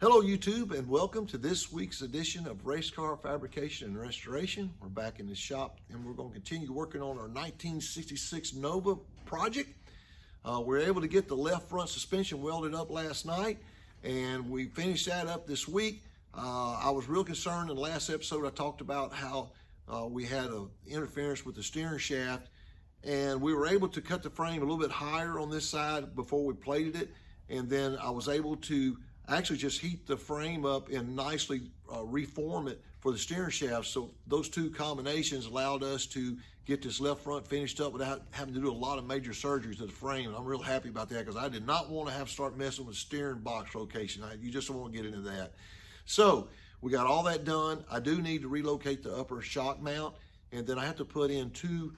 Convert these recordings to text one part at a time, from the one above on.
Hello YouTube, and welcome to this week's edition of Race Car Fabrication and Restoration. We're back in the shop and we're going to continue working on our 1966 Nova project. We were able to get the left front suspension welded up last night and we finished that up this week. I was real concerned in the last episode. I talked about how we had an interference with the steering shaft, and we were able to cut the frame a little bit higher on this side before we plated it, and then I was able to actually just heat the frame up and nicely reform it for the steering shaft. So those two combinations allowed us to get this left front finished up without having to do a lot of major surgeries to the frame. And I'm real happy about that because I did not want to have to start messing with steering box location. You just don't want to get into that. So we got all that done. I do need to relocate the upper shock mount, and then I have to put in two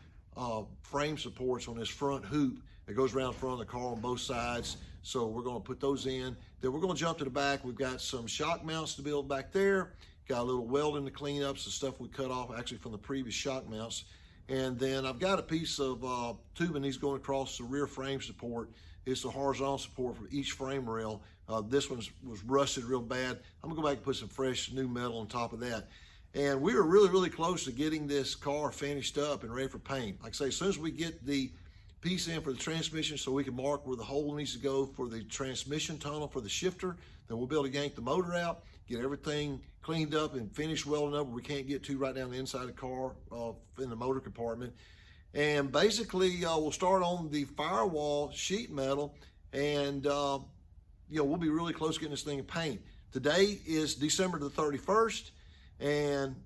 frame supports on this front hoop that goes around the front of the car on both sides. So we're going to put those in. Then we're going to jump to the back. We've got some shock mounts to build back there. Got a little welding to clean up, some stuff we cut off actually from the previous shock mounts. And then I've got a piece of tubing that's going across the rear frame support. It's the horizontal support for each frame rail. This one was rusted real bad. I'm gonna go back and put some fresh new metal on top of that. And we were really close to getting this car finished up and ready for paint. Like I say, as soon as we get the piece in for the transmission so we can mark where the hole needs to go for the transmission tunnel for the shifter, then we'll be able to yank the motor out, get everything cleaned up and finished welding up where we can't get to right down the inside of the car in the motor compartment. And basically we'll start on the firewall sheet metal, and we'll be really close to getting this thing in paint. Today is December the 31st, and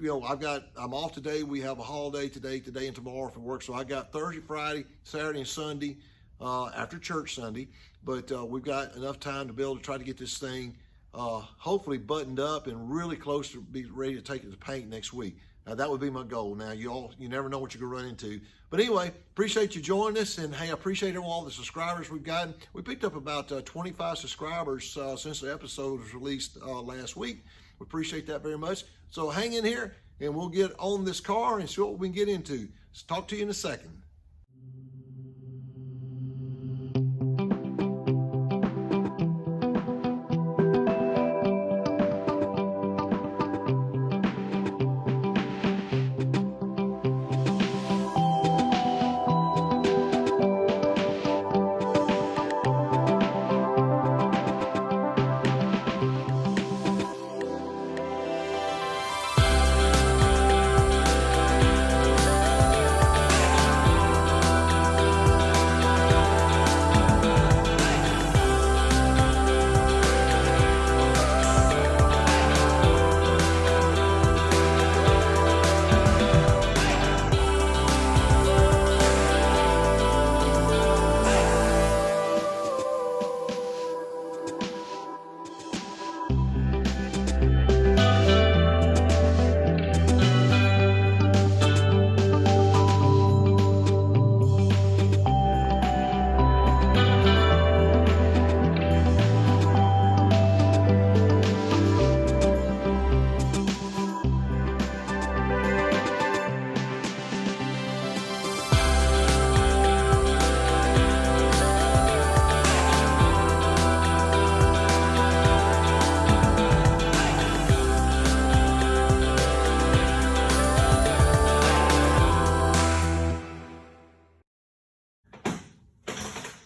I'm off today. We have a holiday today and tomorrow for work. So I got Thursday, Friday, Saturday, and Sunday after church Sunday. But we've got enough time to be able to try to get this thing hopefully buttoned up and really close to be ready to take it to paint next week. That would be my goal. Now, you never know what you're gonna run into. But anyway, appreciate you joining us, and hey, I appreciate all the subscribers we've gotten. We picked up about 25 subscribers since the episode was released last week. We appreciate that very much. So hang in here and we'll get on this car and see what we can get into. So talk to you in a second.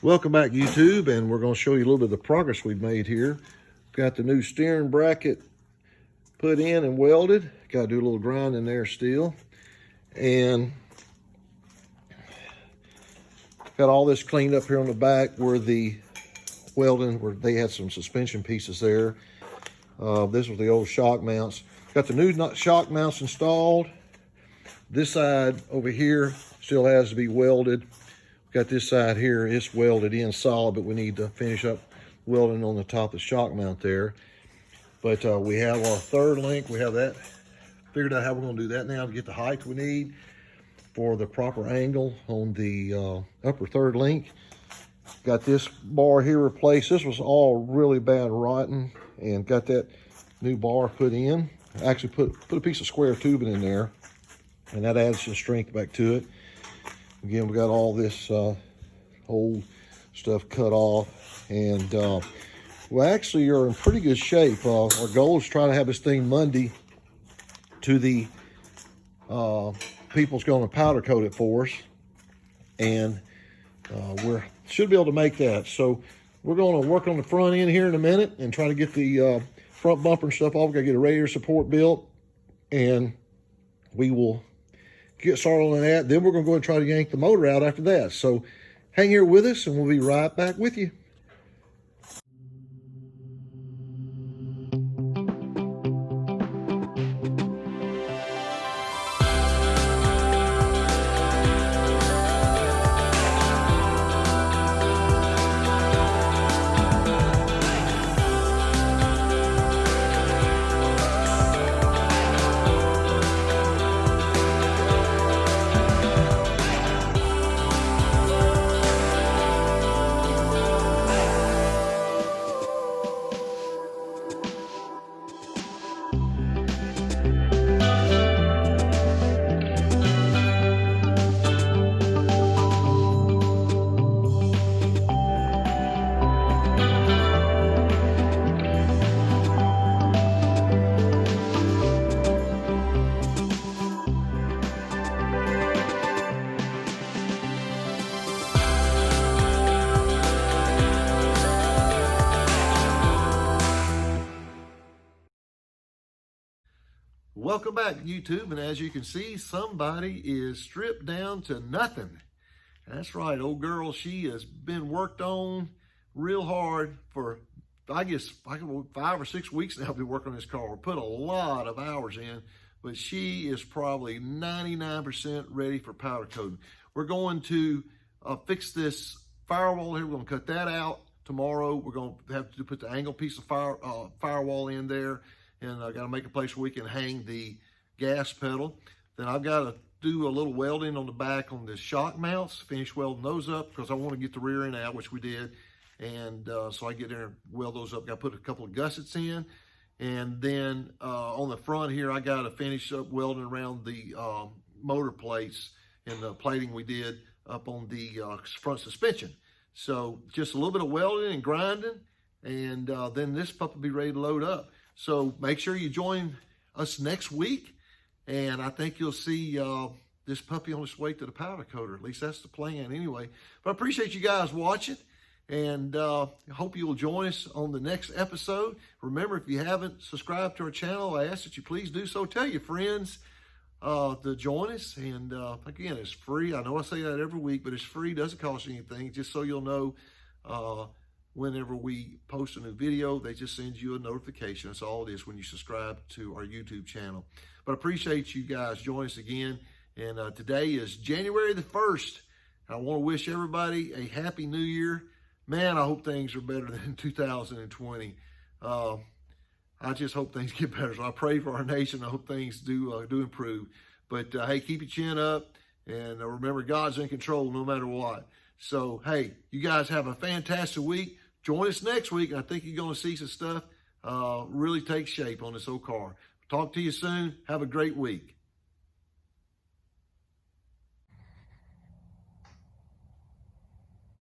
Welcome back, YouTube, and we're going to show you a little bit of the progress we've made here. Got the new steering bracket put in and welded. Got to do a little grinding there still. And got all this cleaned up here on the back where the welding, where they had some suspension pieces there. This was the old shock mounts. Got the new shock mounts installed. This side over here still has to be welded. Got this side here, it's welded in solid, but we need to finish up welding on the top of the shock mount there. But we have our third link. We have that figured out how we're going to do that now to get the height we need for the proper angle on the upper third link. Got this bar here replaced. This was all really bad rotten, and got that new bar put in. I actually put a piece of square tubing in there, and that adds some strength back to it. Again, we got all this old stuff cut off, and we actually are in pretty good shape. Our goal is to try to have this thing Monday to the people's going to powder coat it for us. And we should be able to make that. So we're going to work on the front end here in a minute and try to get the front bumper and stuff off. We've got to get a radiator support built, and we will get started on that. Then we're going to go and try to yank the motor out after that. So hang here with us, and we'll be right back with you. Welcome back to YouTube, and as you can see, somebody is stripped down to nothing. That's right, old girl, she has been worked on real hard for, I guess, 5 or 6 weeks now. I've been working on this car. We put a lot of hours in, but she is probably 99% ready for powder coating. We're going to fix this firewall here. We're going to cut that out tomorrow. We're going to have to put the angle piece of firewall in there. And I got to make a place where we can hang the gas pedal. Then I've got to do a little welding on the back on the shock mounts, finish welding those up because I want to get the rear end out, which we did. And so I get there and weld those up. Got to put a couple of gussets in. And then on the front here, I got to finish up welding around the motor plates and the plating we did up on the front suspension. So just a little bit of welding and grinding, and then this pup will be ready to load up. So make sure you join us next week, and I think you'll see this puppy on its way to the powder coater. At least that's the plan anyway. But I appreciate you guys watching, and I hope you'll join us on the next episode. Remember, if you haven't subscribed to our channel, I ask that you please do so. Tell your friends to join us, and again, it's free. I know I say that every week, but it's free. Doesn't cost you anything, just so you'll know whenever we post a new video. They just send you a notification. That's all it is when you subscribe to our YouTube channel. But I appreciate you guys joining us again. And today is January the 1st. I want to wish everybody a happy new year. Man, I hope things are better than 2020. I just hope things get better. So I pray for our nation. I hope things do improve. But hey, keep your chin up, and remember, God's in control no matter what. So hey, you guys have a fantastic week. Join us next week. I think you're going to see some stuff really take shape on this old car. Talk to you soon. Have a great week.